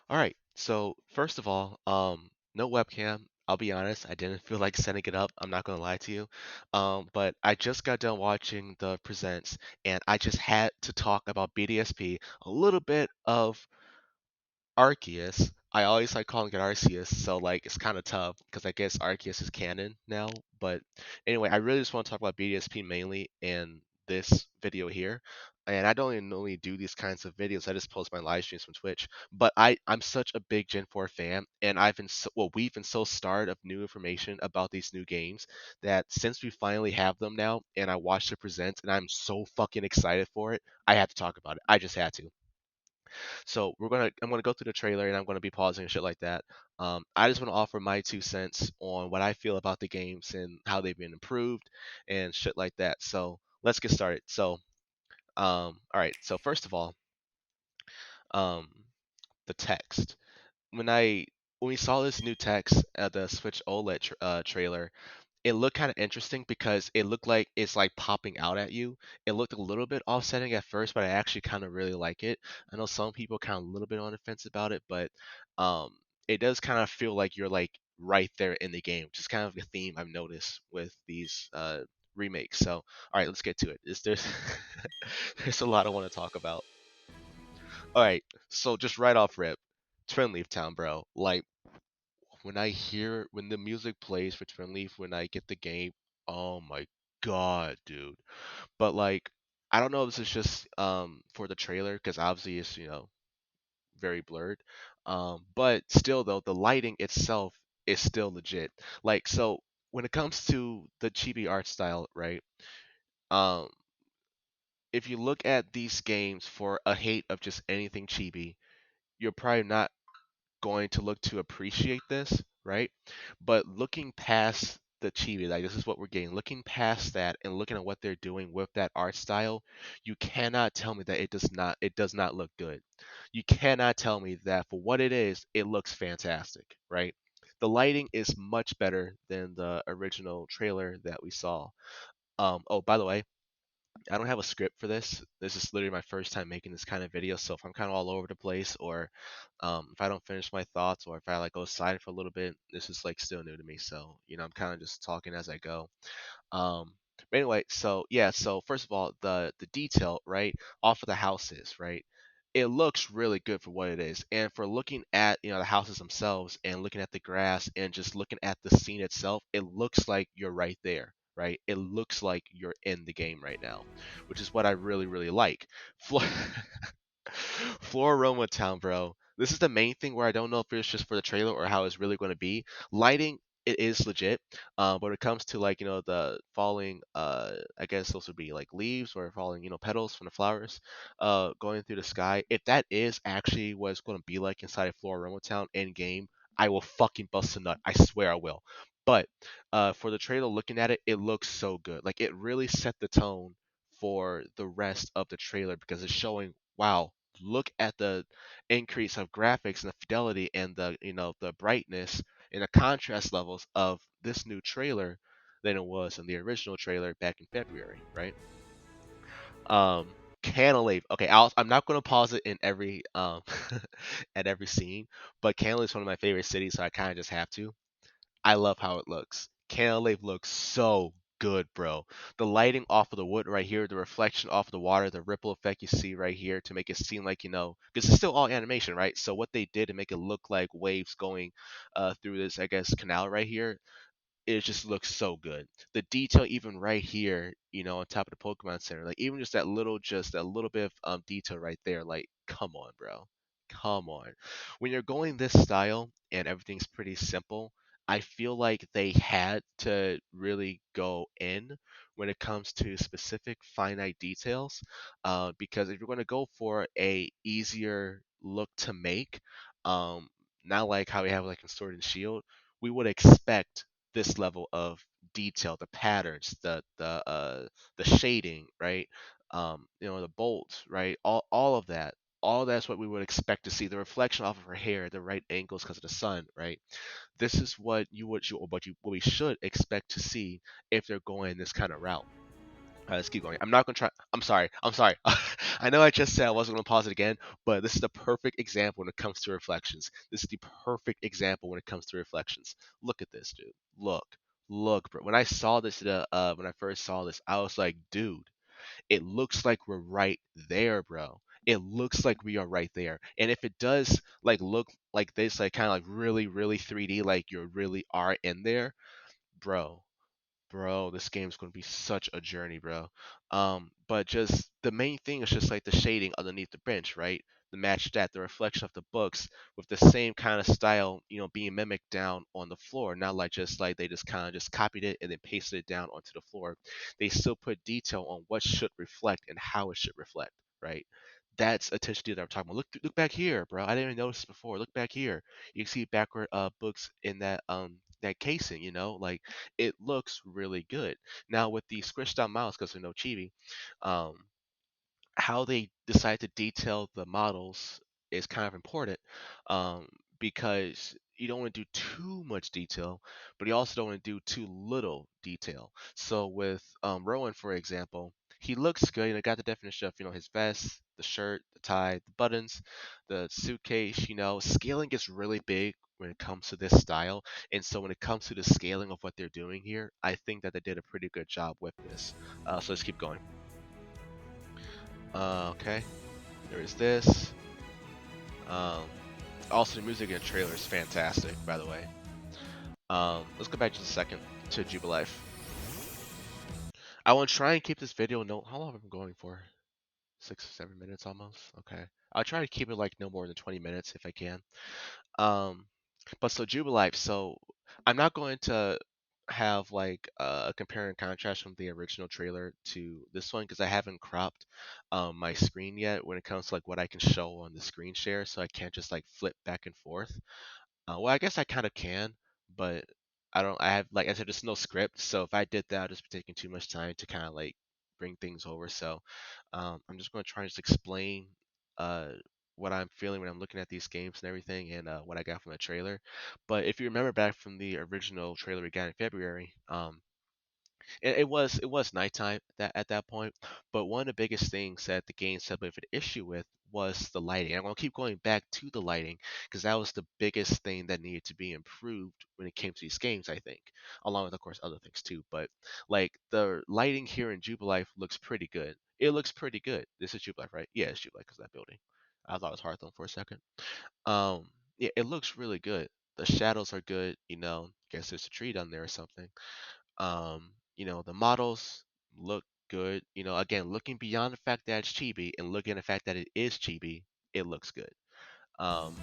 All right. So first of all, no webcam. I'll be honest, I didn't feel like setting it up. I'm not gonna lie to you. But I just got done watching the presents, and I just had to talk about BDSP, a little bit of Arceus. I always like calling it Arceus, so like it's kind of tough because I guess Arceus is canon now. But anyway, I really just want to talk about BDSP mainly in this video here. And I don't even normally do these kinds of videos. I just post my live streams from Twitch. But I'm such a big Gen 4 fan, and we've been so starved of new information about these new games that since we finally have them now, and I watched the presents, and I'm so fucking excited for it, I had to talk about it. I just had to. So I'm gonna go through the trailer and I'm gonna be pausing and shit like that. I just want to offer my 2 cents on what I feel about the games and how they've been improved and shit like that. So let's get started. All right. So first of all, um, the text. When I when we saw this new text at the Switch OLED trailer, it looked kind of interesting because it looked like it's like popping out at you. It looked a little bit offsetting at first, but I actually kind of really like it. I know some people kind of a little bit on the fence about it, but um, it does kind of feel like you're like right there in the game, which is kind of a theme I've noticed with these remakes. So, all right, let's get to it. There's there's a lot I want to talk about. All right, so just right off rip, Twin Leaf Town, bro. Like when the music plays for Twin Leaf, when I get the game, oh my god, dude. But like, I don't know if this is just for the trailer because obviously it's very blurred. But still though, the lighting itself is still legit. Like so, when it comes to the chibi art style, right? Um, if you look at these games for a hate of just anything chibi, you're probably not going to look to appreciate this, right? But looking past the chibi, like this is what we're getting. Looking past that and looking at what they're doing with that art style, you cannot tell me that it does not look good. You cannot tell me that for what it is, it looks fantastic, right? The lighting is much better than the original trailer that we saw. Oh, by the way, I don't have a script for this. This is literally my first time making this kind of video, so if I'm kind of all over the place, or if I don't finish my thoughts, or if I like go silent for a little bit, this is like still new to me. So I'm kind of just talking as I go. But anyway, so yeah, so first of all, the detail right off of the houses, right? It looks really good for what it is, and for looking at the houses themselves and looking at the grass and just looking at the scene itself, it looks like you're right there, right? It looks like you're in the game right now, which is what I really really like. Flo- Floroma Town, bro. This is the main thing where I don't know if it's just for the trailer or how it's really going to be. Lighting, it is legit. But when it comes to like the falling, I guess those would be like leaves or falling, petals from the flowers, going through the sky. If that is actually what it's going to be like inside of Floroma Town in game, I will fucking bust a nut. I swear I will. But for the trailer, looking at it, it looks so good. Like it really set the tone for the rest of the trailer because it's showing, wow, look at the increase of graphics and the fidelity and the brightness and the contrast levels of this new trailer than it was in the original trailer back in February, right? Canalave. Okay, I'm not going to pause it in every at every scene, but Canalave is one of my favorite cities, so I kind of just have to. I love how it looks. Canalave looks so good, bro. The lighting off of the wood right here, the reflection off of the water, the ripple effect you see right here to make it seem like, because it's still all animation, right? So what they did to make it look like waves going through this, I guess, canal right here, it just looks so good. The detail even right here, on top of the Pokemon Center, like even just that little bit of detail right there, like come on, bro. Come on. When you're going this style and everything's pretty simple, I feel like they had to really go in when it comes to specific finite details. Because if you're going to go for a easier look to make, um, not like how we have like in Sword and Shield, we would expect this level of detail, the patterns, the shading, right? The bolts, right? All of that. All that's what we would expect to see. The reflection off of her hair, the right angles because of the sun, right? This is what we should expect to see if they're going this kind of route. Let's keep going. I'm not gonna try. I'm sorry. I'm sorry. I know I just said I wasn't gonna pause it again, but this is the perfect example when it comes to reflections. This is the perfect example when it comes to reflections. Look at this, dude. Look, look, bro. When I saw this, when I first saw this, I was like, dude, it looks like we're right there, bro. It looks like we are right there. And if it does like look like this, like kind of like really, really 3D, like you really are in there, bro. Bro, this game's going to be such a journey, bro. But just the main thing is just like the shading underneath the bench, right? The match that the reflection of the books with the same kind of style, being mimicked down on the floor. Not like just like they just kind of just copied it and then pasted it down onto the floor. They still put detail on what should reflect and how it should reflect, right? That's attention to detail that I'm talking about. Look back here, bro. I didn't even notice this before. Look back here. You can see backward books in that casing. Like it looks really good. Now with the squished out mouse, because there's no chibi, um, how they decide to detail the models is kind of important, um, because you don't want to do too much detail, but you also don't want to do too little detail. So with Rowan, for example, he looks good. Got the definition of his vest, the shirt, the tie, the buttons, the suitcase. Scaling gets really big when it comes to this style, and so when it comes to the scaling of what they're doing here, I think that they did a pretty good job with this. So let's keep going. Okay. There is this. Um, Also, the music in the trailer is fantastic, by the way. Let's go back just a second to Jubilife. I want to try and keep this video no. How long have I been going for? 6, 7 minutes almost. Okay. I'll try to keep it like no more than 20 minutes if I can. Um, but so Jubilife. So I'm not going to have like a compare and contrast from the original trailer to this one because I haven't cropped my screen yet when it comes to like what I can show on the screen share, so I can't just like flip back and forth. Well, I guess I kind of can, but I don't. I have like I said, there's no script, so if I did that, I'd just be taking too much time to kind of like bring things over. So I'm just going to try and just explain uh, what I'm feeling when I'm looking at these games and everything, and what I got from the trailer. But if you remember back from the original trailer we got in February, it was nighttime at that point, but one of the biggest things that the game said with an issue with was the lighting. I'm gonna keep going back to the lighting because that was the biggest thing that needed to be improved when it came to these games, I think, along with of course other things too. But like the lighting here in Jubilife looks pretty good. It looks pretty good. This is Jubilife, right? Yeah, it's Jubilife because that building. I thought it was Hearthstone for a second. Yeah, it looks really good. The shadows are good. Guess there's a tree down there or something. The models look good. Again, looking beyond the fact that it's chibi and looking at the fact that it is chibi, it looks good. Um,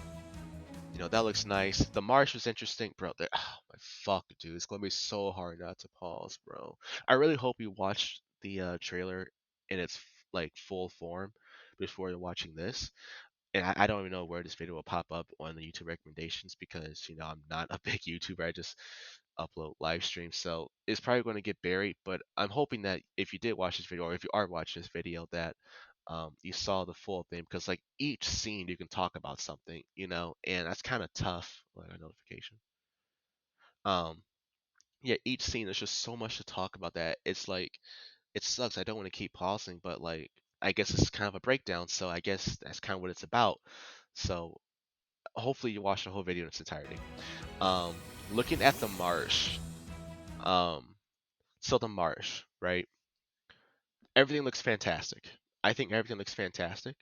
that looks nice. The marsh was interesting, bro. Oh my fuck, dude, it's gonna be so hard not to pause, bro. I really hope you watch the trailer in its like full form before you're watching this, and I don't even know where this video will pop up on the YouTube recommendations because I'm not a big YouTuber. I just upload live streams, so it's probably going to get buried. But I'm hoping that if you did watch this video, or if you are watching this video, that you saw the full thing because like each scene you can talk about something, and that's kind of tough. Like a notification. Um, yeah, each scene there's just so much to talk about that it's like it sucks. I don't want to keep pausing, but like I guess it's kind of a breakdown, so I guess that's kind of what it's about. So hopefully you watch the whole video in its entirety. Um, Looking at the marsh, um, so the marsh, right? Everything looks fantastic. I think everything looks fantastic.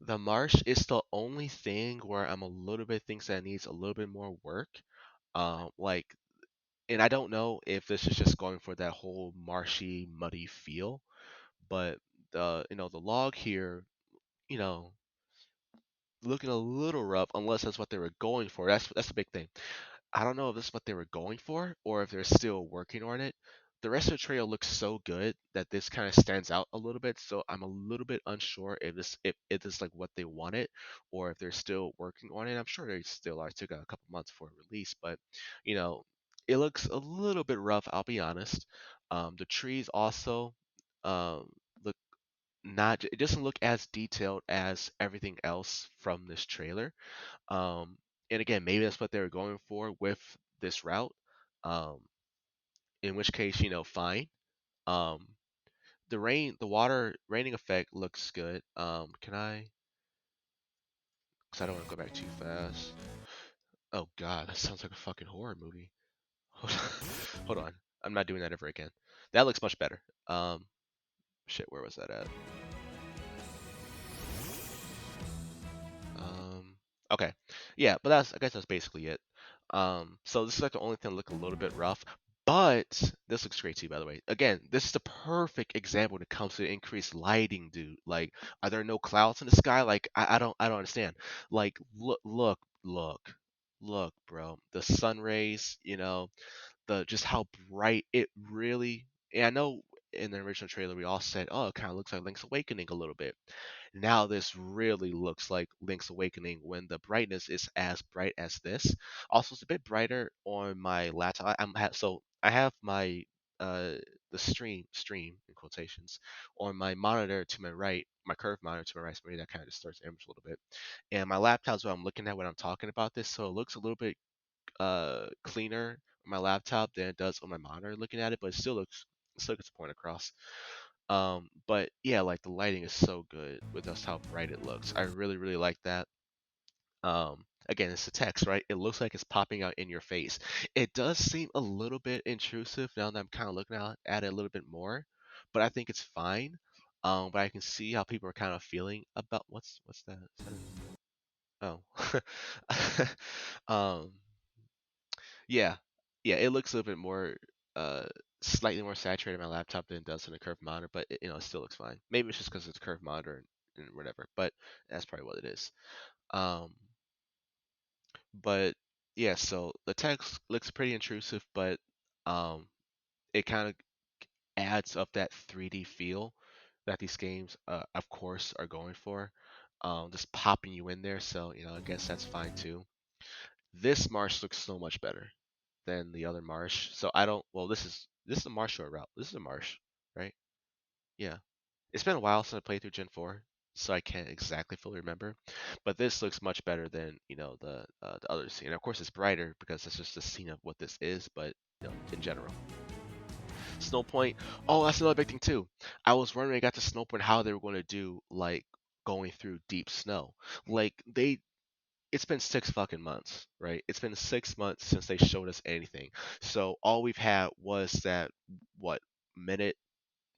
The marsh is the only thing where I'm a little bit thinks that it needs a little bit more work. Like, and I don't know if this is just going for that whole marshy, muddy feel, but the log here, you know, looking a little rough, unless that's what they were going for. That's the big thing. I don't know if this is what they were going for or if they're still working on it. The rest of the trail looks so good that this kind of stands out a little bit. So I'm a little bit unsure if this is like what they wanted or if they're still working on it. I'm sure they still are. It took a couple months for release, but you know, it looks a little bit rough. I'll be honest. The trees also look not. It doesn't look as detailed as everything else from this trailer. um, and again, maybe that's what they were going for with this route. Um, in which case, fine. Um, the water raining effect looks good. Can I? Because I don't want to go back too fast. Oh God, that sounds like a fucking horror movie. Hold on. Hold on. I'm not doing that ever again. That looks much better. Shit, where was that at? Um, okay, yeah, but I guess that's basically it. So this is like the only thing that look a little bit rough, but this looks great too, by the way. Again, this is the perfect example when it comes to increased lighting, dude. Like, are there no clouds in the sky? Like, I don't understand. Like, look, bro. The sun rays, the just how bright it really. And I know in the original trailer we all said, oh, it kind of looks like Link's Awakening a little bit. Now this really looks like Link's Awakening when the brightness is as bright as this. Also, it's a bit brighter on my laptop. So I have my uh the stream in quotations on my monitor to my right, my curved monitor to my right. So maybe that kind of distorts the image a little bit. And my laptop's what I'm looking at when I'm talking about this, so it looks a little bit cleaner on my laptop than it does on my monitor looking at it, but it still gets the point across. But yeah, like the lighting is so good with just how bright it looks. I really, really like that. Again, it's the text, right? It looks like it's popping out in your face. It does seem a little bit intrusive now that I'm kind of looking at it a little bit more, but I think it's fine. But I can see how people are kind of feeling about what's that? Is that um, yeah, yeah, it looks a little bit more, uh, slightly more saturated on my laptop than it does on a curved monitor, but it still looks fine. Maybe it's just because it's a curved monitor and whatever, but that's probably what it is. Um, but yeah, so the text looks pretty intrusive, but um, it kind of adds up that 3D feel that these games, of course, are going for. Just popping you in there, so I guess that's fine too. This marsh looks so much better than the other marsh. So I don't. Well, this is a marsh or a route. This is a marsh, right? Yeah. It's been a while since I played through Gen 4, so I can't exactly fully remember. But this looks much better than the other scene. And of course, it's brighter because it's just a scene of what this is. But in general, Snow Point. Oh, that's another big thing too. I was wondering, I got to Snow Point, how they were going to do like going through deep snow. Like it's been 6 fucking months, right? It's been 6 months since they showed us anything. So all we've had was that what minute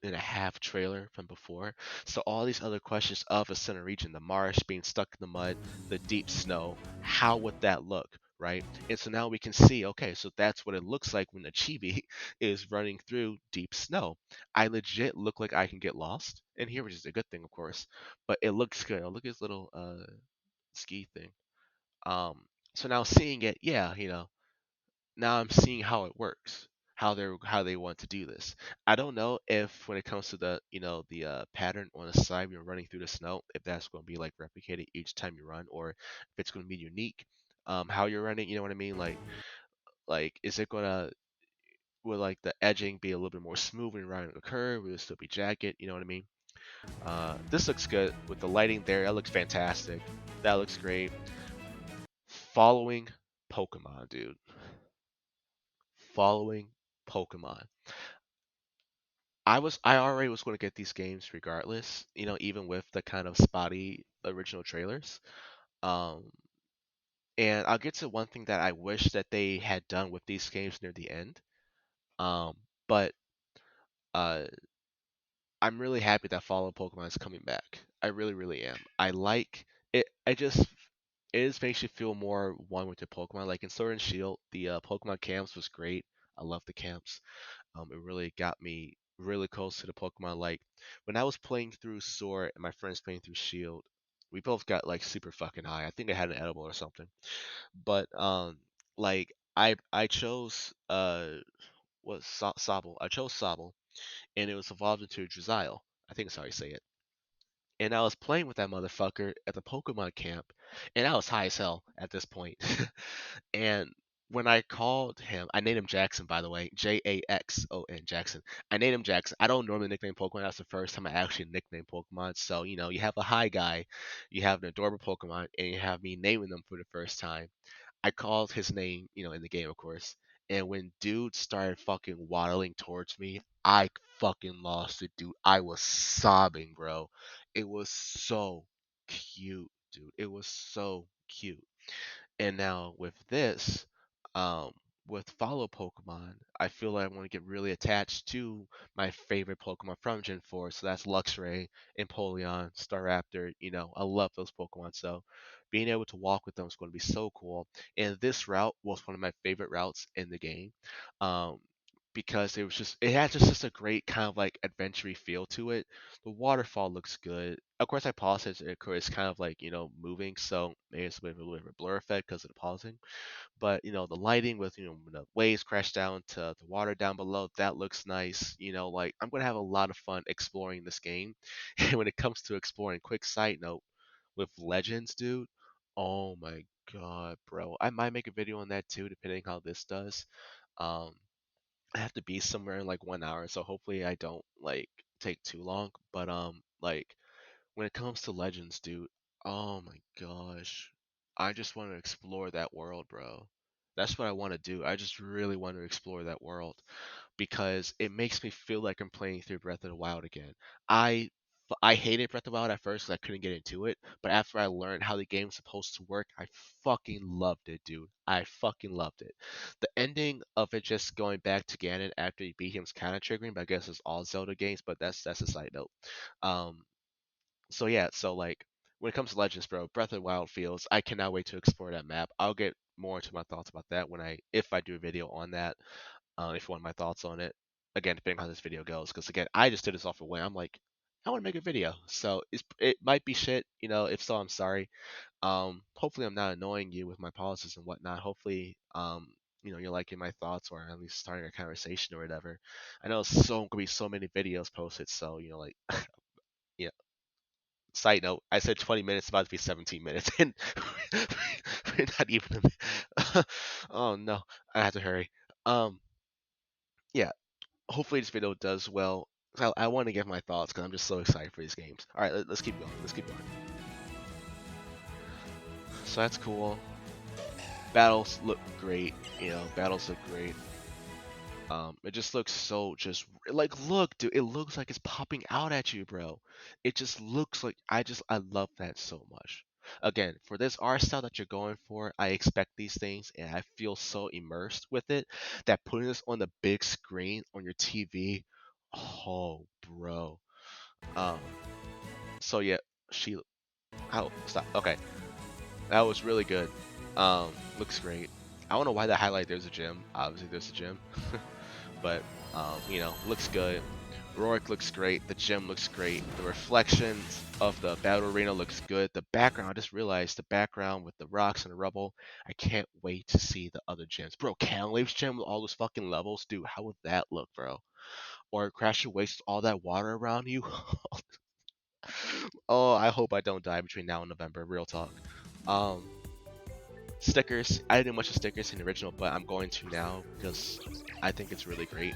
and a half trailer from before. So all these other questions of a center region, the marsh being stuck in the mud, the deep snow, how would that look? Right, and so now we can see. Okay, so that's what it looks like when the chibi is running through deep snow. I legit look like I can get lost in here, which is a good thing, of course. But it looks good. Look at his little ski thing. Um, so now seeing it, yeah, now I'm seeing how it works, how they want to do this. I don't know if when it comes to the pattern on the side when you're running through the snow, if that's going to be like replicated each time you run, or if it's going to be unique. How you're running, you know what I mean? Like is it gonna will like the edging be a little bit more smooth when you're riding the curve? Will it still be jagged? You know what I mean? This looks good with the lighting there. That looks fantastic. That looks great. Following Pokemon, dude. Following Pokemon. I already was going to get these games regardless, even with the kind of spotty original trailers. Um, and I'll get to one thing that I wish that they had done with these games near the end. Um, but uh, I'm really happy that Follow Pokemon is coming back. I really, really am. I like it. It just makes you feel more one with your Pokemon. Like in Sword and Shield, the Pokemon camps was great. I love the camps. It really got me really close to the Pokemon. Like when I was playing through Sword and my friends playing through Shield, we both got like super fucking high. I think I had an edible or something. But like I chose Sobble. I chose Sobble, and it was evolved into a Drizzile. I think that's how you say it. And I was playing with that motherfucker at the Pokemon camp, and I was high as hell at this point. And when I called him, I named him Jackson, by the way, Jaxon Jackson. I named him Jackson. I don't normally nickname Pokemon. That's the first time I actually nicknamed Pokemon. So you have a high guy, you have an adorable Pokemon, and you have me naming them for the first time. I called his name, in the game, of course, And when dude started fucking waddling towards me, I fucking lost it, dude. I was sobbing, bro. It was so cute, dude. It was so cute. And now with this, um, with follow Pokemon, I feel like I want to get really attached to my favorite Pokemon from Gen 4. So that's Luxray, Empoleon, Staraptor. I love those Pokemon. So being able to walk with them is going to be so cool. And this route was one of my favorite routes in the game. Um, because it had just a great kind of like adventure feel to it. The waterfall looks good. Of course, I paused it. It's kind of like moving, so maybe it's a bit of a blur effect because of the pausing. But the lighting with when the waves crash down to the water down below, that looks nice. Like I'm gonna have a lot of fun exploring this game. And when it comes to exploring, quick side note with Legends, dude. Oh my god, bro! I might make a video on that too, depending how this does. Um, I have to be somewhere in like 1 hour, so hopefully I don't like take too long. But like when it comes to Legends, dude, oh my gosh, I just want to explore that world, bro. That's what I want to do. I just really want to explore that world because it makes me feel like I'm playing through Breath of the Wild again. I I hated Breath of the Wild at first because I couldn't get into it, but after I learned how the game's supposed to work, I fucking loved it, dude. I fucking loved it. The ending of it just going back to Ganon after you beat him is kind of triggering, but I guess it's all Zelda games. But that's a side note. Um, so yeah, so like when it comes to Legends, bro, Breath of the Wild feels. I cannot wait to explore that map. I'll get more into my thoughts about that if I do a video on that. If you want my thoughts on it. Again, depending on how this video goes, because again, I just did this off a whim. I'm like, I want to make a video, so it might be shit. If so, I'm sorry. Hopefully, I'm not annoying you with my pauses and whatnot. Hopefully, you're liking my thoughts or at least starting a conversation or whatever. I know gonna be so many videos posted, so like, yeah. Side note, I said 20 minutes, about to be 17 minutes, and we're not even. Oh no, I have to hurry. Um, yeah, hopefully this video does well. I want to give my thoughts because I'm just so excited for these games. All right, let's keep going. Let's keep going. So that's cool. Battles look great. Battles look great. It just looks so just like look, dude. It looks like it's popping out at you, bro. It just looks like I love that so much. Again, for this art style that you're going for, I expect these things, and I feel so immersed with it that putting this on the big screen on your TV, oh, bro. Um, so yeah, she. Oh, stop. Okay, that was really good. Looks great. I don't know why they highlight there's a gym. Obviously, there's a gym. But looks good. Rorik looks great. The gym looks great. The reflections of the battle arena looks good. The background, I just realized the background with the rocks and the rubble. I can't wait to see the other gyms. Bro, Canlave's gym with all those fucking levels, dude. How would that look, bro? Or Crash and Waste all that water around you. Oh, I hope I don't die between now and November. Real talk. Um, Stickers. I didn't do much of stickers in the original, but I'm going to now because I think it's really great.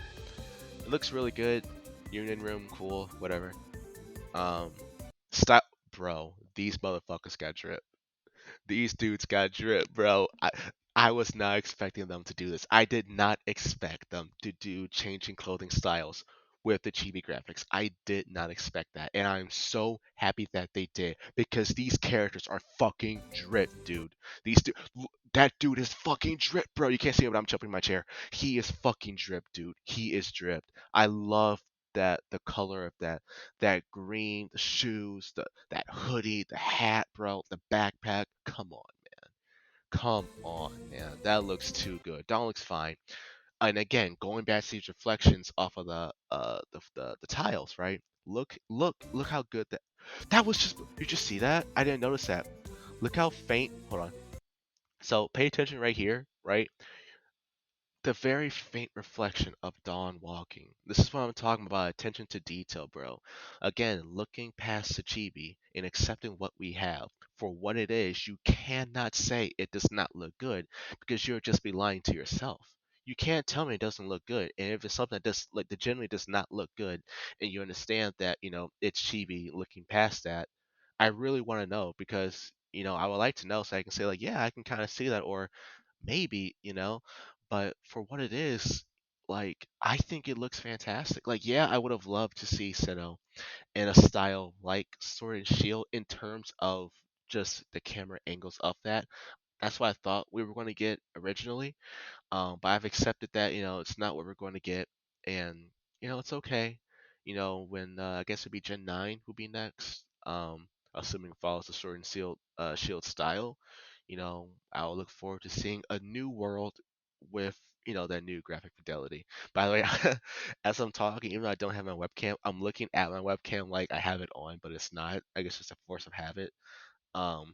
It looks really good. Union room, cool, whatever. Um, stop, bro. These motherfuckers got drip. These dudes got drip, bro. I was not expecting them to do this. I did not expect them to do changing clothing styles with the chibi graphics. I did not expect that, and I'm so happy that they did because these characters are fucking drip, dude. That dude is fucking drip, bro. You can't see it, but I'm jumping in my chair. He is fucking drip, dude. He is dripped. I love that the color of that green, the shoes, that hoodie, the hat, bro, the backpack. Come on, man. That looks too good. That looks fine. And again, going back to these reflections off of the tiles, right? Look how good that was just. You just see that? I didn't notice that. Look how faint. Hold on. So pay attention right here, right? The very faint reflection of dawn walking. This is what I'm talking about, attention to detail, bro. Again, looking past the chibi and accepting what we have for what it is, you cannot say it does not look good because you'll just be lying to yourself. You can't tell me it doesn't look good, and if it's something that generally does not look good, and you understand that it's chibi, looking past that, I really want to know because I would like to know so I can say like, yeah, I can kind of see that, or maybe. but for what it is, like I think it looks fantastic. Like yeah, I would have loved to see Sinnoh in a style like Sword and Shield in terms of just the camera angles of that. That's what I thought we were going to get originally. But I've accepted that, it's not what we're going to get, and it's okay. When I guess it'd be Gen 9 will be next. Assuming it follows the Sword and Shield style. I'll look forward to seeing a new world with that new graphic fidelity. By the way, as I'm talking, even though I don't have my webcam, I'm looking at my webcam like I have it on, but it's not. I guess it's a force of habit. Um,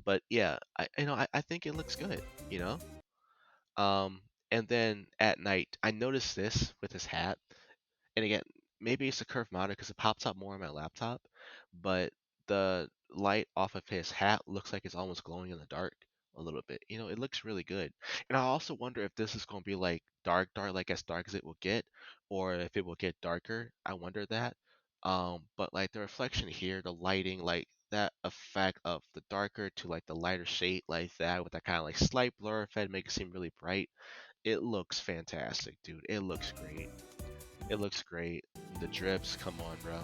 but yeah, I think it looks good. You know. Um, and then at night, I noticed this with his hat. And again, maybe it's a curved monitor because it pops up more on my laptop, but the light off of his hat looks like it's almost glowing in the dark a little bit. It looks really good. And I also wonder if this is going to be like dark, dark, like as dark as it will get, or if it will get darker. I wonder that. But like the reflection here, the lighting, like that effect of the darker to like the lighter shade like that with that kind of like slight blur effect make it seem really bright. It looks fantastic, dude. It looks great. It looks great. The drips, come on, bro.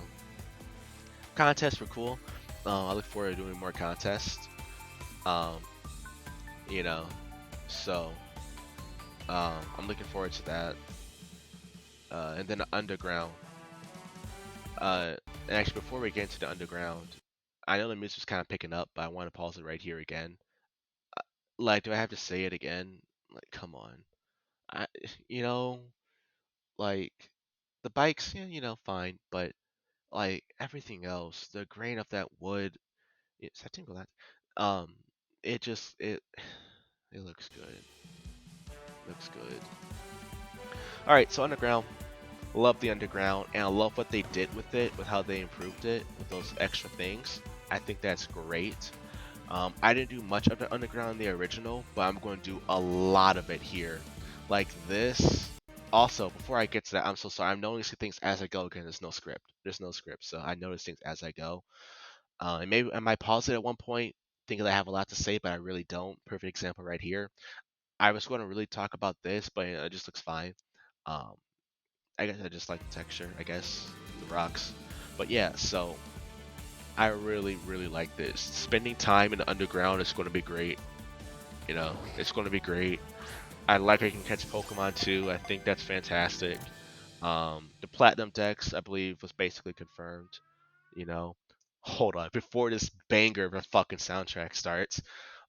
Contests were cool. I look forward to doing more contests. Um, you know, so I'm looking forward to that. And then the underground. And actually, before we get into the underground, I know the music's kind of picking up, but I want to pause it right here again. Like, do I have to say it again? Like, come on. I, you know, like the bikes, yeah, fine, but like everything else, the grain of that wood, it's I think that, um, it just it looks good. Looks good. All right, so underground. Love the underground, and I love what they did with it, with how they improved it with those extra things. I think that's great. I didn't do much of the underground in the original, but I'm going to do a lot of it here. Like this. Also, before I get to that, I'm so sorry. I'm noticing things as I go again. There's no script. There's no script, so I notice things as I go. And maybe I might pause it at one point, thinking that I have a lot to say, but I really don't. Perfect example right here. I was going to really talk about this, but it just looks fine. Um, I guess I just like the texture. I guess the rocks, but yeah. So I really, really like this. Spending time in the underground is going to be great. It's going to be great. I like I can catch Pokemon too. I think that's fantastic. The Platinum Dex, I believe, was basically confirmed. You know, hold on, before this banger of a fucking soundtrack starts.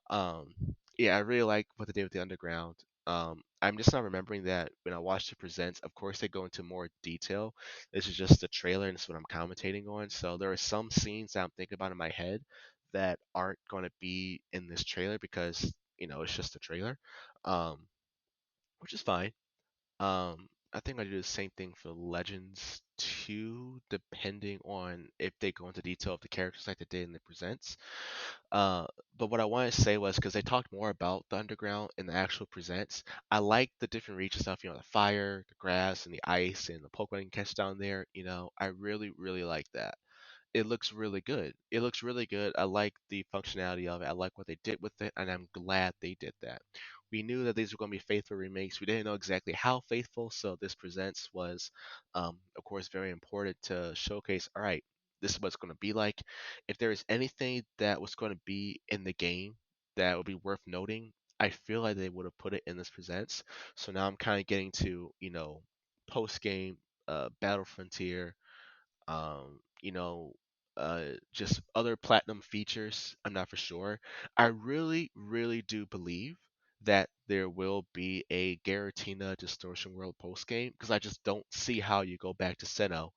Um, yeah, I really like what they did with the underground. I'm just not remembering that when I watched the presents. Of course, they go into more detail. This is just the trailer, and it's what I'm commentating on. So there are some scenes that I'm thinking about in my head that aren't going to be in this trailer because it's just a trailer, um, which is fine. I think I do the same thing for Legends 2, depending on if they go into detail of the characters like they did in the presents. Uh, but what I wanted to say was because they talked more about the underground in the actual presents. I like the different region stuff, the fire, the grass, and the ice, and the Pokemon you can catch down there. I really, really like that. It looks really good. It looks really good. I like the functionality of it. I like what they did with it, and I'm glad they did that. We knew that these were going to be faithful remakes. We didn't know exactly how faithful, so this presents was, of course, very important to showcase. All right, this is what it's going to be like. If there is anything that was going to be in the game that would be worth noting, I feel like they would have put it in this presents. So now I'm kind of getting to, post game, Battle Frontier, you know, just other platinum features. I'm not for sure. I really, really do believe that there will be a Garatina Distortion World post game because I just don't see how you go back to Sinnoh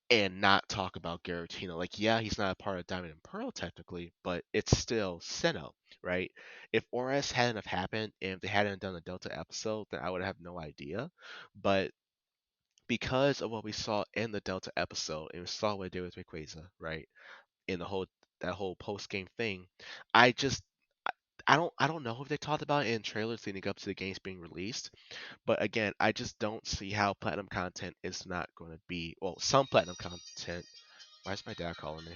and not talk about Garatina. Like, yeah, he's not a part of Diamond and Pearl technically, but it's still Sinnoh, right? If Ores hadn't have happened and if they hadn't done the Delta episode, then I would have no idea. But because of what we saw in the Delta episode, and we saw what they did with Rayquaza, right? In the whole that whole post game thing, I just I don't know if they talked about it in trailers leading up to the games being released, but again, I just don't see how platinum content is not going to be some platinum content. Why is my dad calling me?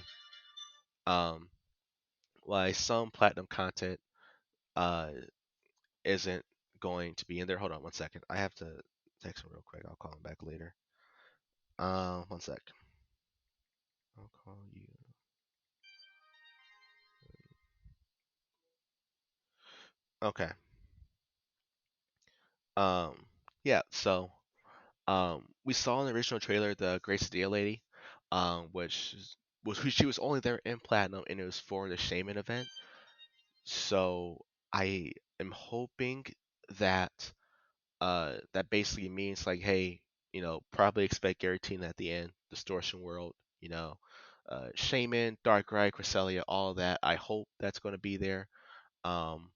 Um, why some platinum content uh isn't going to be in there. Hold on one second. I have to text him real quick. I'll call him back later. One sec. I'll call you. Okay. Um, yeah. We saw in the original trailer the Grace Deal lady, which she was only there in Platinum, and it was for the Shaman event. So I am hoping that that basically means like, hey, probably expect Garatina at the end, Distortion World, you know, Shaman, Darkrai, Cresselia, all that. I hope that's going to be there. Um,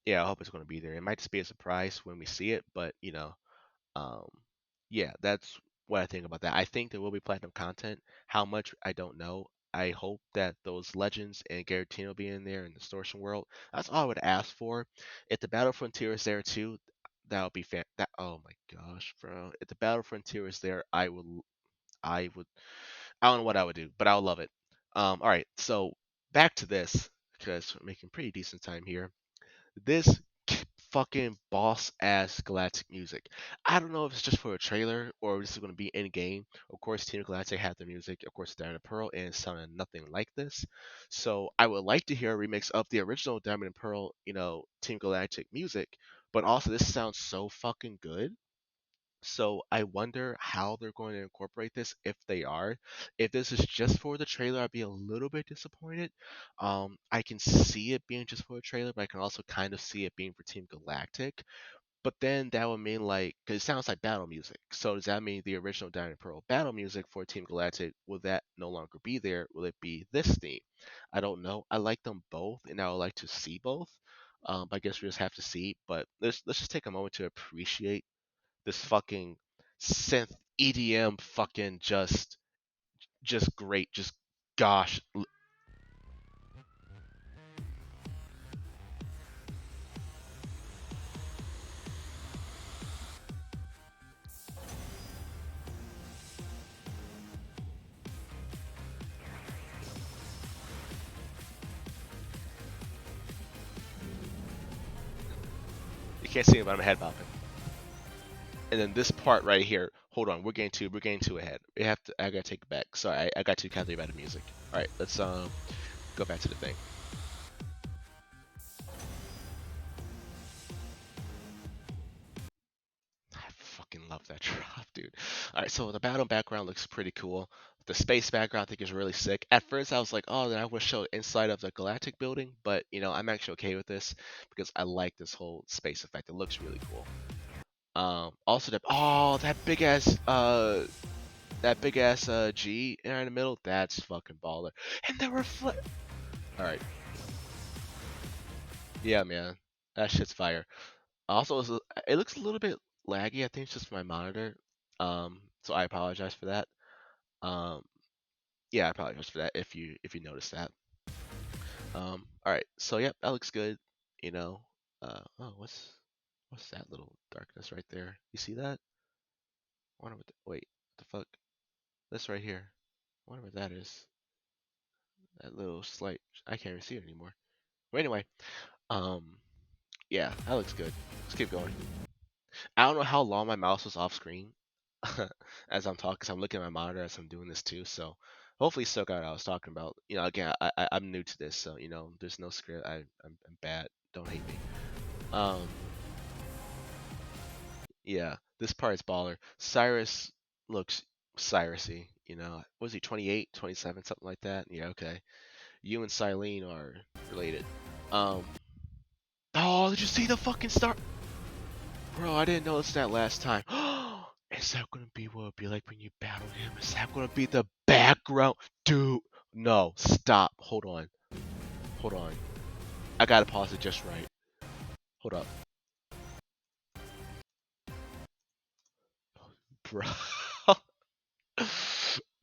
yeah, I hope it's going to be there. It might just be a surprise when we see it, but um, yeah, that's what I think about that. I think there will be platinum content. How much I don't know. I hope that those legends and Garatina will be in there in the Distortion World. That's all I would ask for. If the Battle Frontier is there too, that would be That, oh my gosh, bro! If the Battle Frontier is there, I would, I don't know what I would do, but I would love it. All right, so back to this because we're making pretty decent time here. This fucking boss ass Galactic music. I don't know if it's just for a trailer or this is going to be in game. Of course, Team Galactic had the music, of course, Diamond and Pearl, and it sounded nothing like this. So I would like to hear a remix of the original Diamond and Pearl, Team Galactic music. But also, this sounds so fucking good. So I wonder how they're going to incorporate this if they are. If this is just for the trailer, I'd be a little bit disappointed. I can see it being just for a trailer, but I can also kind of see it being for Team Galactic. But then that would mean like, because it sounds like battle music. So does that mean the original Diamond and Pearl battle music for Team Galactic will that no longer be there? Will it be this theme? I don't know. I like them both, and I would like to see both. But I guess we just have to see. But let's just take a moment to appreciate this fucking synth EDM fucking just great. Just gosh, you can't see it, but I'm head bopping. And then this part right here. Hold on, we're getting too ahead. We have to. I gotta take it back. Sorry, I got too captivated by the music. All right, let's go back to the thing. I fucking love that drop, dude. All right, so the battle background looks pretty cool. The space background I think is really sick. At first I was like, oh, then I would show inside of the Galactic building, but I'm actually okay with this because I like this whole space effect. It looks really cool. Also that big ass G in the middle, that's fucking baller. And the reflect. All right, yeah, man, that shit's fire. Also, it looks a little bit laggy. I think it's just my monitor. So I apologize for that. Um, yeah, I apologize for that if you noticed that. All right, so yep, that looks good. You know, oh, what's that little darkness right there? You see that? Wonder what wait, what the fuck? This right here. Wonder what that is. That little slight. I can't even see it anymore. But anyway, um, yeah, that looks good. Let's keep going. I don't know how long my mouse was off screen as I'm talking, 'cause I'm looking at my monitor as I'm doing this too. So hopefully, you still got what I was talking about. Again, I'm new to this, so there's no script. I'm bad. Don't hate me. Um, yeah, this part is baller. Cyrus looks Cyrusy. Was he 28, 27, something like that? Yeah, okay. You and Silene are related. Um, oh, did you see the fucking star? Bro, I didn't notice that last time. Is that gonna be what it'd be like when you battle him? Is that gonna be the background? Dude, no, stop. Hold on. Hold on. I gotta pause it just right. Hold up. Bro.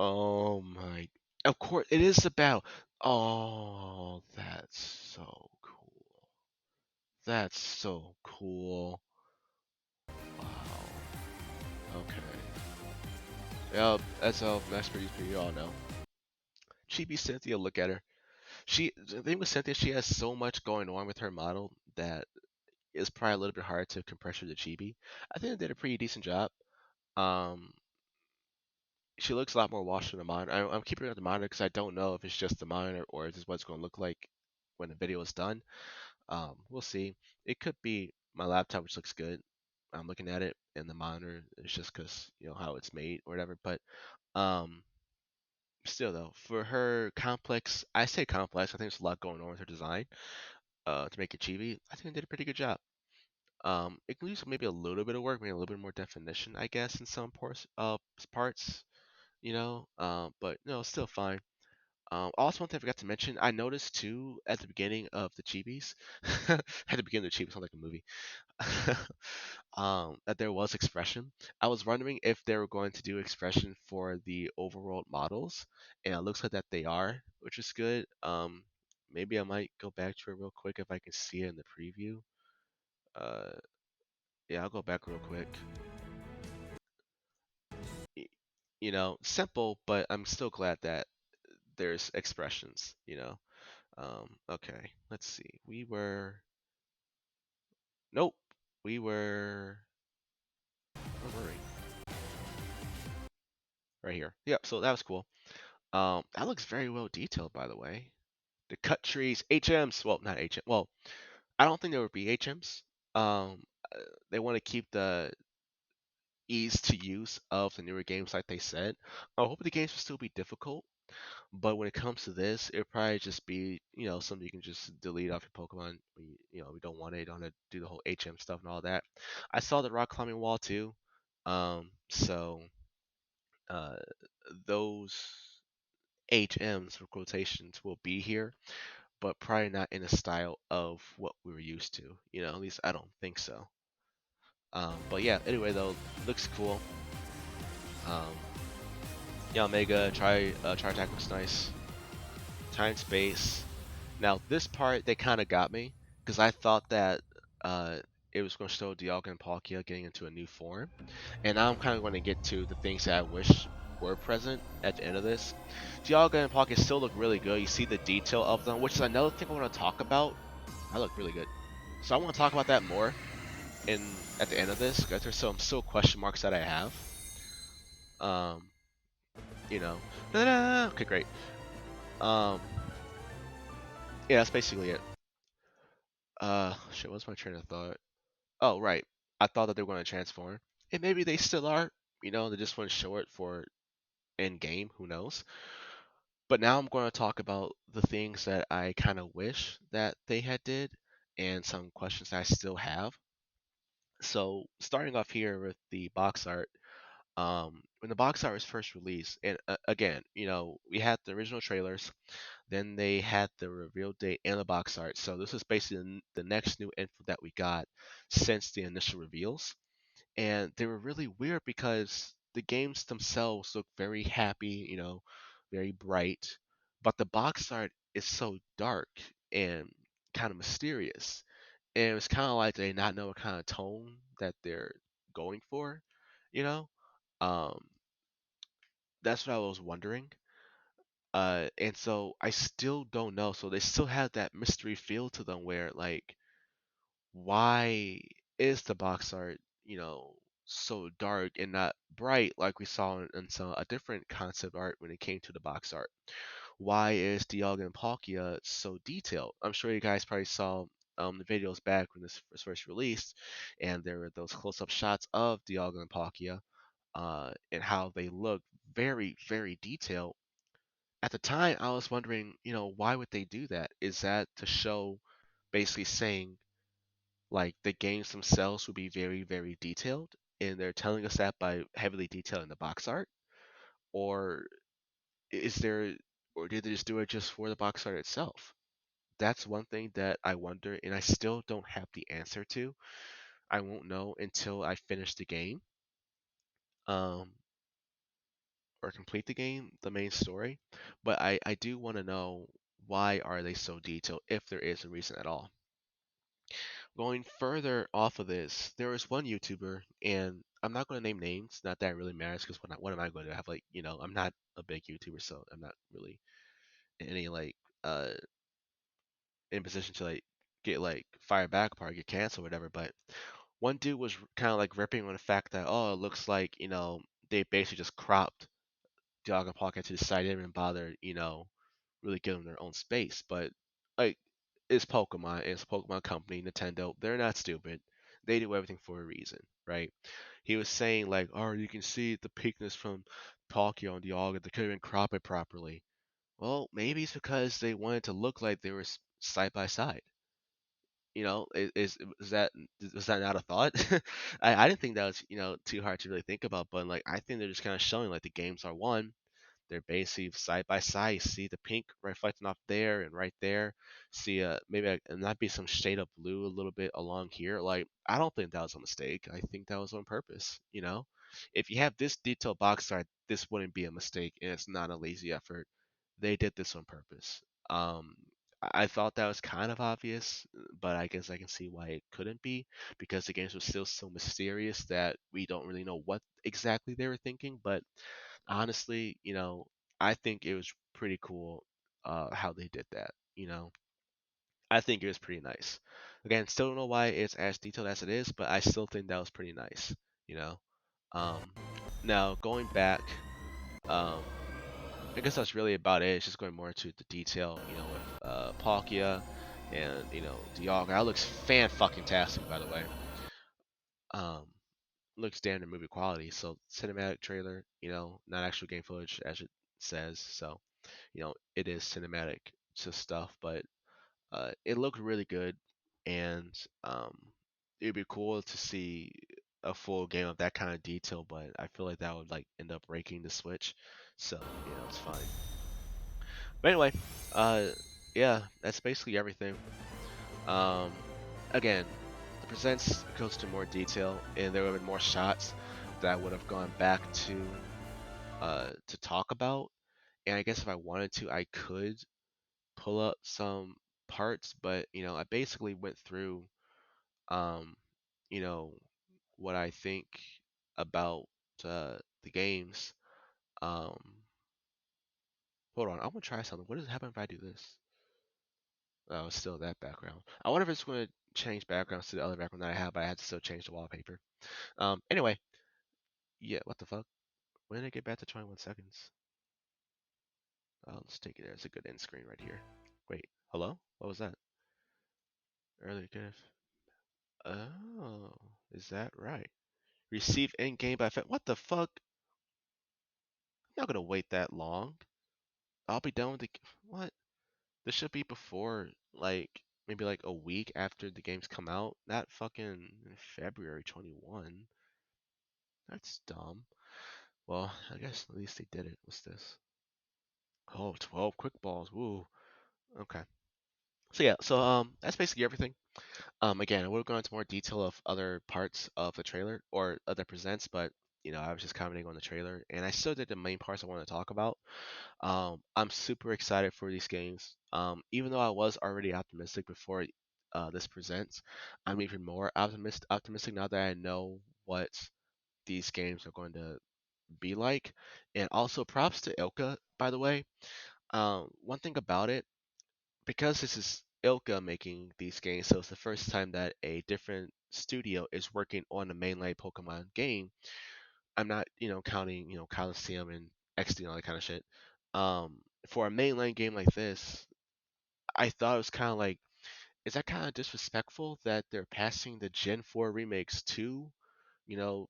Oh my. Of course, it is the battle. Oh, that's so cool. That's so cool. Wow. Okay. Yep, that's how that's pretty you all know. Chibi Cynthia, look at her. The thing with Cynthia, she has so much going on with her model that it's probably a little bit hard to compress her to chibi. I think they did a pretty decent job. Um, she looks a lot more washed in the monitor. I'm keeping her on the monitor because I don't know if it's just the monitor or is this what it's going to look like when the video is done. We'll see. It could be my laptop, which looks good. I'm looking at it, and the monitor is just because how it's made or whatever. But um, still though, for her complex, I say complex. I think there's a lot going on with her design. To make it chibi, I think they did a pretty good job. It can use maybe a little bit of work, maybe a little bit more definition, I guess, in some parts. But no, still fine. Also, one thing I forgot to mention, I noticed too at the beginning of the Chibis, at the beginning of the Chibis, sounds like a movie, that there was expression. I was wondering if they were going to do expression for the overworld models, and it looks like that they are, which is good. Maybe I might go back to it real quick if I can see it in the preview. Uh, yeah, I'll go back real quick. Y- Simple, but I'm still glad that there's expressions. Okay, let's see. Nope. We were, where were we? Right here. Yep, so that was cool. That looks very well detailed, by the way. The cut trees, HMs. Well, not HM. Well, I don't think there would be HMs. Um, uh, they want to keep the ease to use of the newer games, like they said. I hope the games will still be difficult, but when it comes to this, it'll probably just be, something you can just delete off your Pokemon. We don't want it. You don't have to do the whole HM stuff and all that. I saw the rock climbing wall too. So uh, those HMs for quotations will be here, but probably not in a style of what we were used to. At least I don't think so. But yeah, anyway though, looks cool. Um, yeah, Omega try attack looks nice. Time space. Now this part they kind of got me because I thought that uh, it was going to show Dialga and Palkia getting into a new form, and now I'm kind of going to get to the things that I wish were present at the end of this. Dialga and Palkia still look really good. You see the detail of them, which is another thing I want to talk about. I look really good, so I want to talk about that more in at the end of this because there's some still question marks that I have. Um, you know, okay, great. Um, yeah, that's basically it. Shit, what's my train of thought? Oh, right. I thought that they were going to transform, and maybe they still are. They just want to show it for end game. Who knows? But now I'm going to talk about the things that I kind of wish that they had did, and some questions that I still have. So starting off here with the box art, when the box art was first released, and again, we had the original trailers, then they had the reveal date and the box art. So this is basically the next new info that we got since the initial reveals, and they were really weird because the games themselves look very happy, very bright, but the box art is so dark and kind of mysterious. And it's kind of like they not know what kind of tone that they're going for, you know? Um, that's what I was wondering. And so I still don't know. So they still have that mystery feel to them where like why is the box art, so dark and not bright like we saw in some a different concept art when it came to the box art? Why is Dialga and Palkia so detailed? I'm sure you guys probably saw the videos back when this was first released, and there were those close-up shots of Dialga and Palkia, and how they look very, very detailed. At the time, I was wondering, why would they do that? Is that to show, basically saying like the games themselves will be very, very detailed, and they're telling us that by heavily detailing the box art, or is there, or did they just do it just for the box art itself? That's one thing that I wonder, and I still don't have the answer to. I won't know until I finish the game, um, or complete the game, the main story. But I do want to know why are they so detailed, if there is a reason at all. Going further off of this, there was one YouTuber, and I'm not going to name names. Not that it really matters, because what am I going to have? Like, I'm not a big YouTuber, so I'm not really in any like uh in position to like get like fired back, probably get canceled, or whatever. But one dude was kind of like ripping on the fact that oh, it looks like they basically just cropped Dog and Pocket to the side, they didn't even bother really give them their own space. But like, it's Pokemon. It's a Pokemon company, Nintendo. They're not stupid. They do everything for a reason, right? He was saying like, oh, you can see the peakness from Palkia and Dialga. They couldn't even crop it properly. Well, maybe it's because they wanted to look like they were side by side. Is that was that not a thought? I didn't think that was too hard to really think about, but like I think they're just kind of showing like the games are one, they're basically side by side. You see the pink reflecting off there and right there. See, maybe it might be some shade of blue a little bit along here. Like, I don't think that was a mistake. I think that was on purpose. If you have this detailed box art, this wouldn't be a mistake, and it's not a lazy effort. They did this on purpose. Um, I thought that was kind of obvious, but I guess I can see why it couldn't be because the games were still so mysterious that we don't really know what exactly they were thinking. But honestly, I think it was pretty cool how they did that. I think it was pretty nice. Again, still don't know why it's as detailed as it is, but I still think that was pretty nice. You know. Um, Now going back, um, I guess that's really about it. It's just going more into the detail. With Palkia and Dialga. That looks fan fucking tastic, by the way. Um, Looks damn movie quality. So cinematic trailer, not actual game footage as it says. So it is cinematic to stuff, but it looked really good, and it'd be cool to see a full game of that kind of detail. But I feel like that would like end up breaking the Switch, so it's fine. But anyway, uh, yeah, that's basically everything. Um, Again, the presents goes to more detail, and there would have been more shots that I would have gone back to talk about. And I guess if I wanted to, I could pull up some parts, but I basically went through um, you know, what I think about the games. Um, Hold on, I'm gonna try something. What does happen if I do this? Oh, it's still that background. I wonder if it's gonna change backgrounds to the other background that I have, but I had to still change the wallpaper. Anyway, yeah, what the fuck? When did I get back to 21 seconds? Let's take it. There's a good end screen right here. Wait, hello? What was that? Earlier gift. Oh, is that right? Receive in-game by what the fuck? I'm not gonna wait that long. I'll be done with the what? This should be before like maybe like a week after the games come out. Not fucking February 21. That's dumb. Well, I guess at least they did it. What's this? Oh, 12 quick balls. Woo. Okay. So yeah, so that's basically everything. Again, we'll go into more detail of other parts of the trailer or other presents, but I was just commenting on the trailer, and I still did the main parts I want to talk about. I'm super excited for these games. Even though I was already optimistic before this presents, I'm even more optimistic now that I know what these games are going to be like. And also, props to Ilka, by the way. One thing about it, because this is Ilka making these games, so it's the first time that a different studio is working on a mainline Pokemon game. I'm not, counting, Coliseum and XD and all that kind of shit. For a mainline game like this, I thought it was kind of like, is that kind of disrespectful that they're passing the Gen 4 remakes to,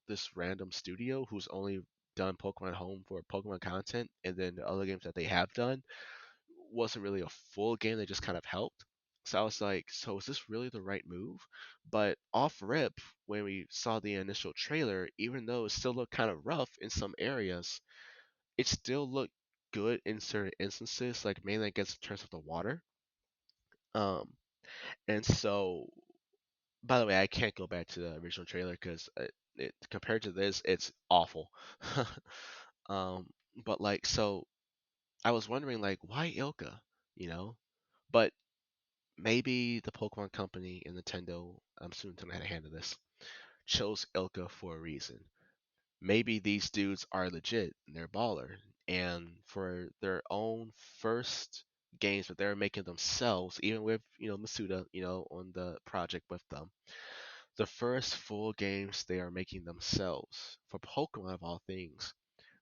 this random studio who's only done Pokemon Home for Pokemon content, and then the other games that they have done wasn't really a full game, they just kind of helped. So I was like, so is this really the right move? But off rip, when we saw the initial trailer, even though it still looked kind of rough in some areas, it still looked good in certain instances, like mainly against in terms of the water. Um, and so, by the way, I can't go back to the original trailer because compared to this, it's awful. um, but like, so I was wondering, like, why Ilka? You know, but maybe the Pokemon Company and Nintendo, I'm assuming Nintendo had a hand in this, chose Ilka for a reason. Maybe these dudes are legit and they're baller, and for their own first games that they're making themselves, even with Masuda, on the project with them. The first full games they are making themselves for Pokemon of all things.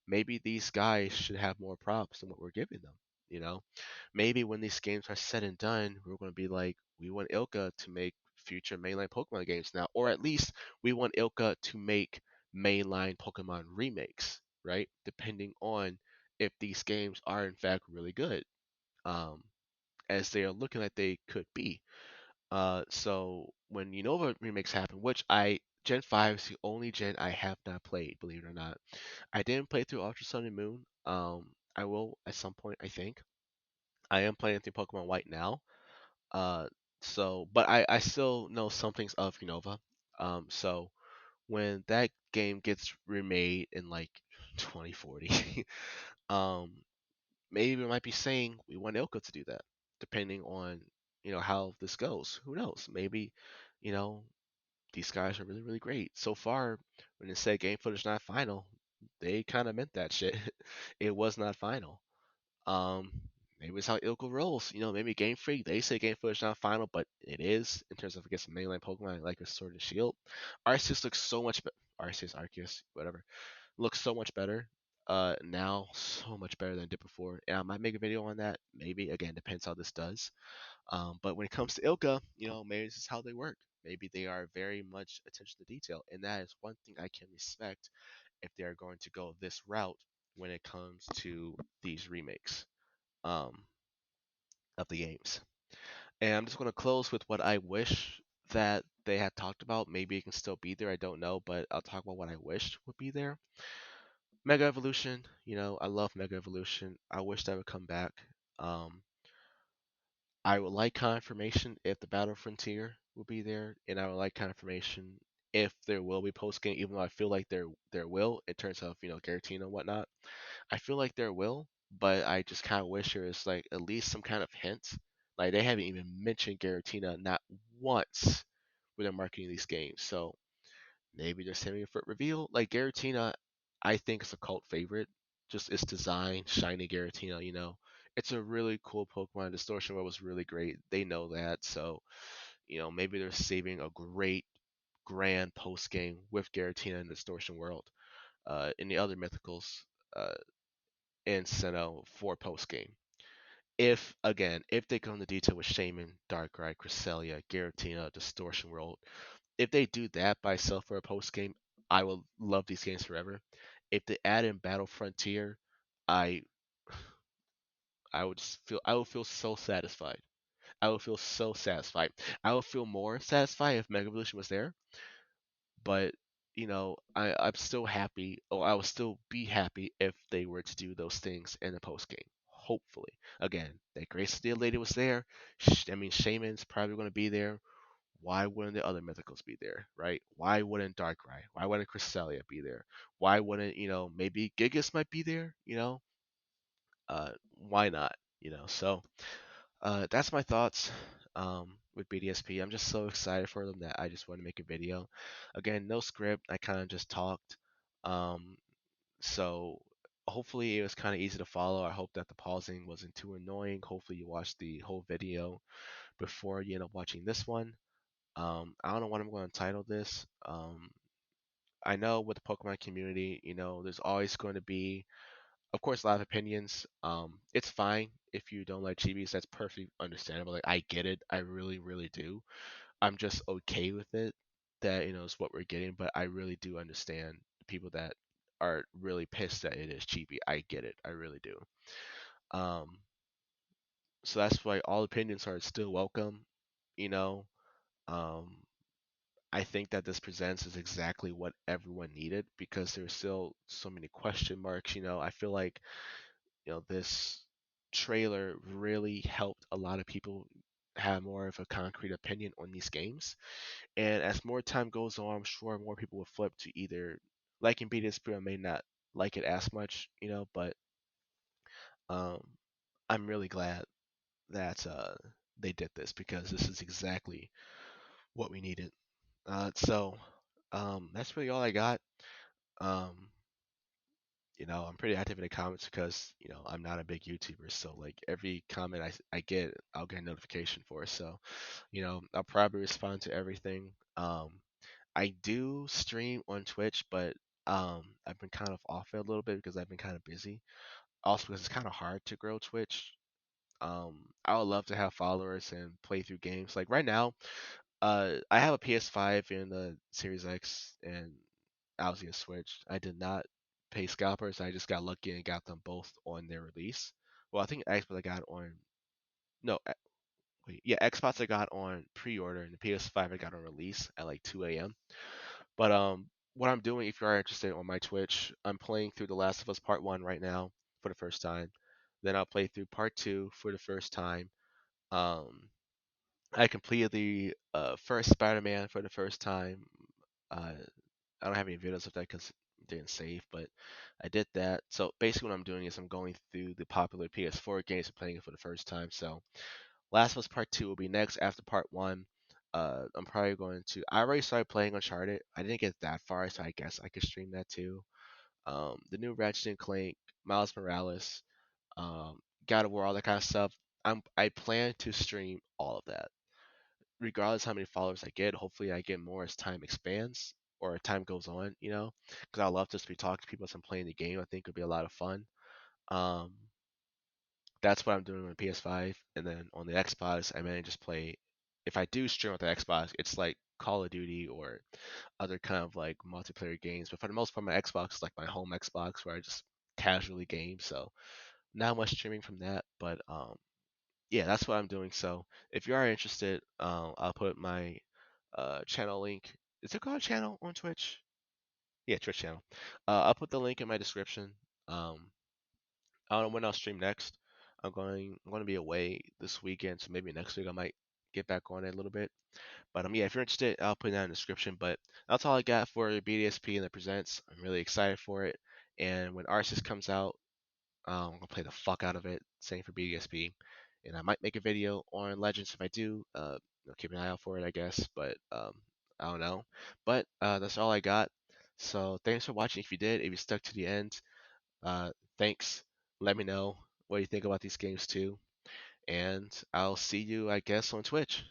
Maybe these guys should have more props than what we're giving them. You know, maybe when these games are said and done, we're going to be like, we want Ilka to make future mainline Pokemon games now, or at least we want Ilka to make mainline Pokemon remakes, right? Depending on if these games are in fact really good, um, as they are looking like they could be. So when Unova remakes happen, which Gen 5 is the only gen I have not played, believe it or not. I didn't play through Ultra Sun and Moon. I will at some point, I think. I am playing through Pokemon White now. Uh, but I still know some things of Unova. So when that game gets remade in like 2040, um, maybe we might be saying we want Ilka to do that, depending on how this goes. Who knows? Maybe, you know, these guys are really, really great. So far, when they say game footage not final, they kind of meant that shit. It was not final. Um, Maybe it's how Ilka rolls. Maybe Game Freak, they say game footage not final, but it is in terms of against mainline Pokemon like a Sword and Shield. Arceus looks so much better. Arceus, whatever, looks so much better. Now so much better than it did before. And I might make a video on that. Maybe again, depends how this does. But when it comes to Ilka, maybe this is how they work. Maybe they are very much attention to detail, and that is one thing I can respect if they are going to go this route when it comes to these remakes um, of the games. And I'm just going to close with what I wish that they had talked about. Maybe it can still be there. I don't know, but I'll talk about what I wished would be there. Mega Evolution, I love Mega Evolution. I wish that would come back. Um, I would like confirmation if the Battle Frontier will be there, and I would like confirmation if there will be post game, even though I feel like there will in terms of Giratina and whatnot. I feel like there will, but I just kind of wish there was like at least some kind of hint. Like they haven't even mentioned Giratina not once when they're marketing these games, so maybe they're saving it for reveal. Like Giratina, I think is a cult favorite. Just its design, shiny Giratina, it's a really cool Pokemon. Distortion World was really great. They know that, so maybe they're saving a great grand post game with Giratina and Distortion World, in the other mythicals, uh, in Sinnoh for post game. If they go into detail with Shaman, Darkrai, Cresselia, Giratina, Distortion World, if they do that by itself for a post game, I will love these games forever. If they add in Battle Frontier, I I would feel so satisfied. I would feel so satisfied. I would feel more satisfied if Mega Evolution was there, but I'm still happy, or I would still be happy if they were to do those things in the post game. Hopefully, again, that Grace Steel Lady was there. I mean, Shaman's probably going to be there. Why wouldn't the other mythicals be there, right? Why wouldn't Darkrai? Why wouldn't Cresselia be there? Why wouldn't maybe Gigas might be there? Why not? So that's my thoughts with BDSP. I'm just so excited for them that I just want to make a video. Again, no script. I kind of just talked. Um, so hopefully it was kind of easy to follow. I hope that the pausing wasn't too annoying. Hopefully you watched the whole video before you end up watching this one. I don't know what I'm going to title this. I know with the Pokemon community, there's always going to be, of course, a lot of opinions. It's fine if you don't like chibis. That's perfectly understandable. Like I get it. I really, really do. I'm just okay with it. That is what we're getting. But I really do understand people that are really pissed that it is chibi. I get it. I really do. Um, so that's why all opinions are still welcome. You know. Um, I think that this presents is exactly what everyone needed because there's still so many question marks. I feel like this trailer really helped a lot of people have more of a concrete opinion on these games. And as more time goes on, I'm sure more people will flip to either liking BDSP or may not like it as much, but um, I'm really glad that they did this because this is exactly what we needed. So that's really all I got. Um, I'm pretty active in the comments because I'm not a big YouTuber, so like every comment I get, I'll get a notification for. So I'll probably respond to everything. I do stream on Twitch, but I've been kind of off it a little bit because I've been kind of busy. Also because it's kind of hard to grow Twitch. I would love to have followers and play through games. Like right now, I have a PS5 and a Series X, and obviously a Switch. I did not pay scalpers. I just got lucky and got them both on their release. Well, I think Xbox I got on no, wait, yeah, Xbox I got on pre-order, and the PS5 I got on release at like 2 a.m. But what I'm doing, if you are interested on my Twitch, I'm playing through The Last of Us Part One right now for the first time. Then I'll play through Part Two for the first time. Um, I completed the first Spider-Man for the first time. Uh, I don't have any videos of that because it didn't save, but I did that. So basically, what I'm doing is I'm going through the popular PS4 games and playing it for the first time. So Last of Us Part Two will be next after Part One. I'm probably going to. I already started playing Uncharted. I didn't get that far, so I guess I could stream that too. The new Ratchet and Clank, Miles Morales, um, God of War, all that kind of stuff. I plan to stream all of that regardless how many followers I get. Hopefully, I get more as time expands or time goes on. Because I love to just be talking to people as I'm playing the game. I think it'll be a lot of fun. Um, that's what I'm doing on PS5, and then on the Xbox, I mainly just play. If I do stream with the Xbox, it's like Call of Duty or other kind of like multiplayer games. But for the most part, my Xbox is like my home Xbox where I just casually game. So not much streaming from that, but yeah, that's what I'm doing. So if you are interested, I'll put my channel link. Is it called channel on Twitch? Yeah, Twitch channel. I'll put the link in my description. Um, I don't know when I'll stream next. I'm going to be away this weekend, so maybe next week I might get back on it a little bit. But yeah, if you're interested, I'll put that in the description. But that's all I got for BDSP and the presents. I'm really excited for it. And when Arceus comes out, I'm gonna play the fuck out of it. Same for BDSP, and I might make a video on Legends if I do. Keep an eye out for it, I guess. But I don't know. But that's all I got. So thanks for watching. If you did, if you stuck to the end, uh, thanks. Let me know what you think about these games too, and I'll see you, I guess, on Twitch.